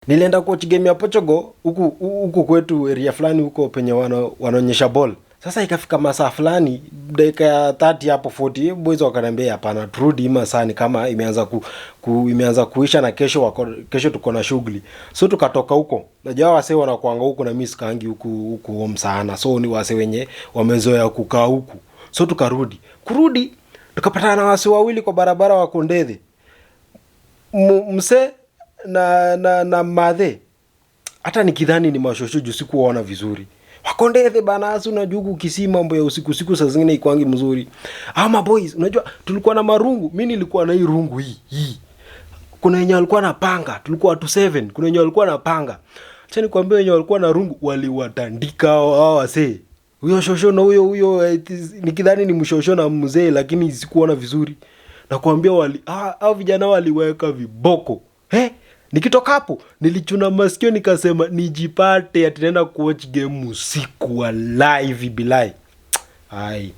Nilienda coach game ya Portugal huku kwetu area fulani huko penye wanaonyesha ball. Sasa ikafika masaa fulani dakika ya 30 hapo 40 boys wakaniambia hapana, turudi masaa ni kama imeanza kuisha na kesho tuko na shughuli. So tukatoka huko. Najua wase wanakuanga huko na mimi sikaangi huku home sana. So ni wase wenye wamezoea kukaa huku. So kurudi tukapatana na wase wawili kwa barabara wako Ndethe. Mse na madhe, hata nikidhani ni mashosho juu sikuwaona vizuri. Wako Ndethe bana, asi unajua huku Kisii mambo ya usiku saa zingine haikuangi mzuri. Ama boys, unajua tulikuwa na marungu, mimi nilikuwa na hii rungu hii. Kuna wenye walikuwa na panga, tulikuwa watu 7, kuna wenye walikuwa na panga. Acha nikwambie wenye walikuwa na rungu waliwatandika hao wasee. Huyo shosho na huyo nikidhani ni mshosho na mzee lakini sikuona vizuri. Nakwambia hao vijana waliweka viboko. Nikitoka hapo nilichuna masikio nikasema nijipate ati naenda kuwatch game usiku wa live bilai. Ai.